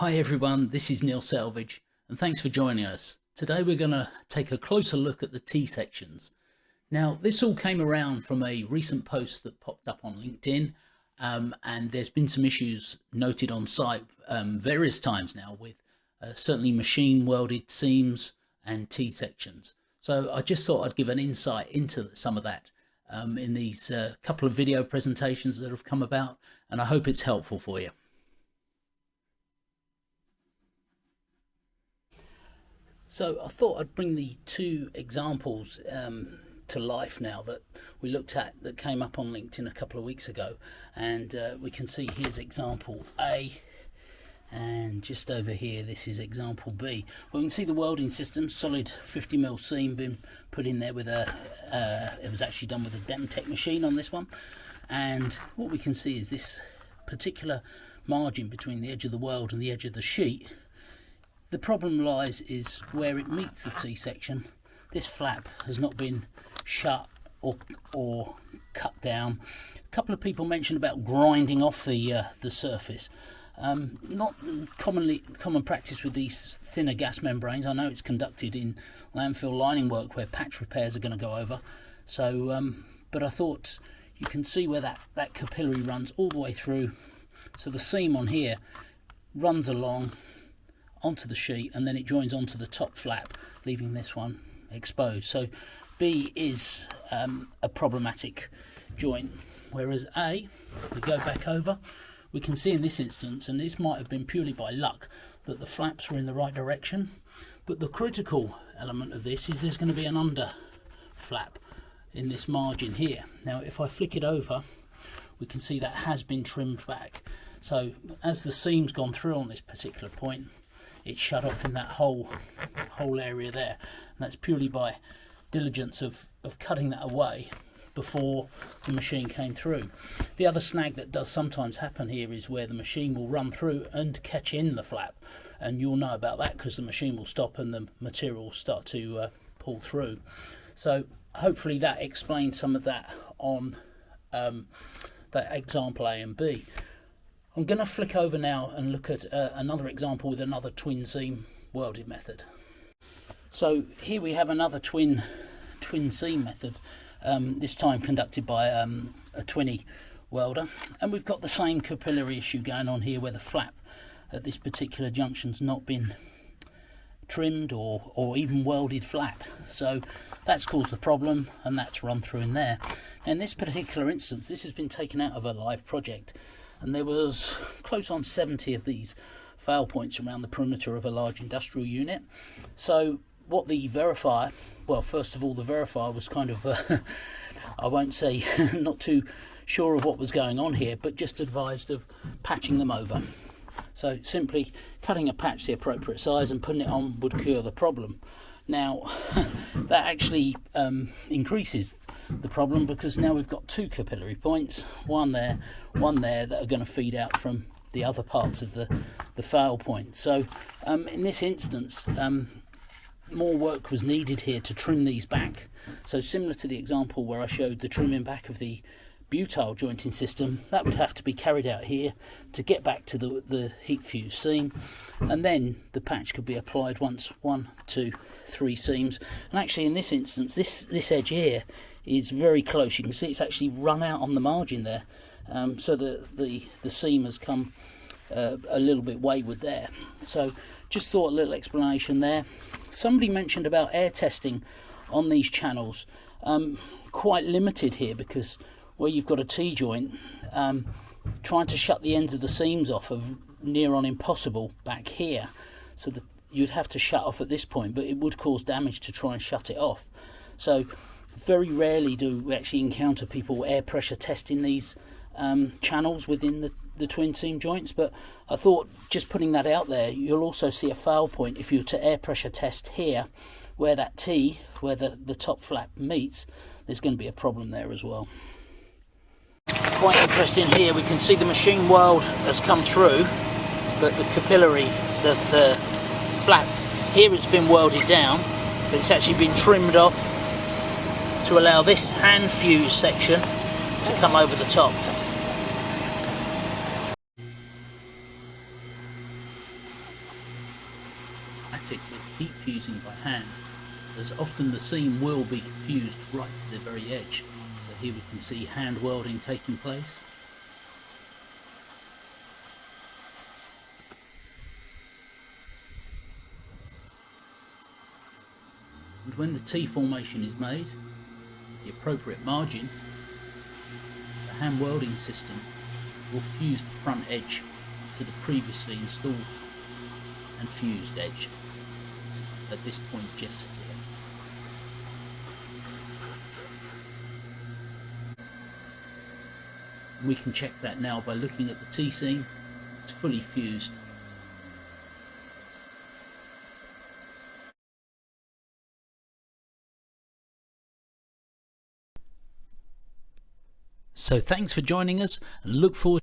Hi everyone, this is Neil Selvage and thanks for joining us. Today we're going to take a closer look at the T-sections. Now this all came around from a recent post that popped up on LinkedIn and there's been some issues noted on site various times now with certainly machine welded seams and T-sections. So I just thought I'd give an insight into some of that in these couple of video presentations that have come about, and I hope it's helpful for you. So I thought I'd bring the two examples to life now that we looked at that came up on LinkedIn a couple of weeks ago, and we can see here's example A, and just over here this is example B. Well, we can see the welding system, solid 50mm seam been put in there with a it was actually done with a Demtech machine on this one, and what we can see is this particular margin between the edge of the weld and the edge of the sheet. The problem lies is where it meets the T-section. This flap has not been shut or cut down. A couple of people mentioned about grinding off the surface. Not common practice with these thinner gas membranes. I know it's conducted in landfill lining work where patch repairs are going to go over. So, but I thought you can see where that capillary runs all the way through. So the seam on here runs along onto the sheet and then it joins onto the top flap, leaving this one exposed. So B is a problematic joint, whereas A, we go back over, we can see in this instance, and this might have been purely by luck, that the flaps were in the right direction, but the critical element of this is there's going to be an under flap in this margin here. Now if I flick it over, we can see that has been trimmed back. So as the seam's gone through on this particular point, it's shut off in that whole area there, and that's purely by diligence of cutting that away before the machine came through. The other snag that does sometimes happen here is where the machine will run through and catch in the flap, and you'll know about that because the machine will stop and the material will start to pull through. So hopefully that explains some of that on that example A and B. I'm going to flick over now and look at another example with another twin seam welded method. So here we have another twin seam method, this time conducted by a 20 welder, and we've got the same capillary issue going on here where the flap at this particular junction's not been trimmed or even welded flat. So that's caused the problem, and that's run through in there. In this particular instance, this has been taken out of a live project, and there was close on 70 of these fail points around the perimeter of a large industrial unit. So what the verifier, well, first of all, the verifier was kind of I won't say not too sure of what was going on here, but just advised of patching them over. So simply cutting a patch the appropriate size and putting it on would cure the problem. Now that actually increases the problem, because now we've got two capillary points, one there that are going to feed out from the other parts of the fail point. So in this instance, more work was needed here to trim these back. So similar to the example where I showed the trimming back of the butyl jointing system, that would have to be carried out here to get back to the heat fused seam, and then the patch could be applied once 1, 2, 3 seams. And actually in this instance, this edge here is very close. You can see it's actually run out on the margin there, so the seam has come a little bit wayward there. So just thought a little explanation there. Somebody mentioned about air testing on these channels. Quite limited here, because where you've got a T-joint, trying to shut the ends of the seams off are near on impossible back here, so that you'd have to shut off at this point, but it would cause damage to try and shut it off. So very rarely do we actually encounter people air pressure testing these channels within the twin seam joints, but I thought just putting that out there. You'll also see a fail point if you were to air pressure test here where that T, where the top flap meets. There's going to be a problem there as well. Quite interesting here, we can see the machine weld has come through, but the capillary, the flap here has been welded down, but it's actually been trimmed off to allow this hand fuse section to come over the top. automatic with heat fusing by hand, as often the seam will be fused right to the very edge. So here we can see hand welding taking place. And when the T formation is made, the appropriate margin, the hand welding system will fuse the front edge to the previously installed and fused edge at this point just here. We can check that now by looking at the T-seam. It's fully fused. So thanks for joining us, and look forward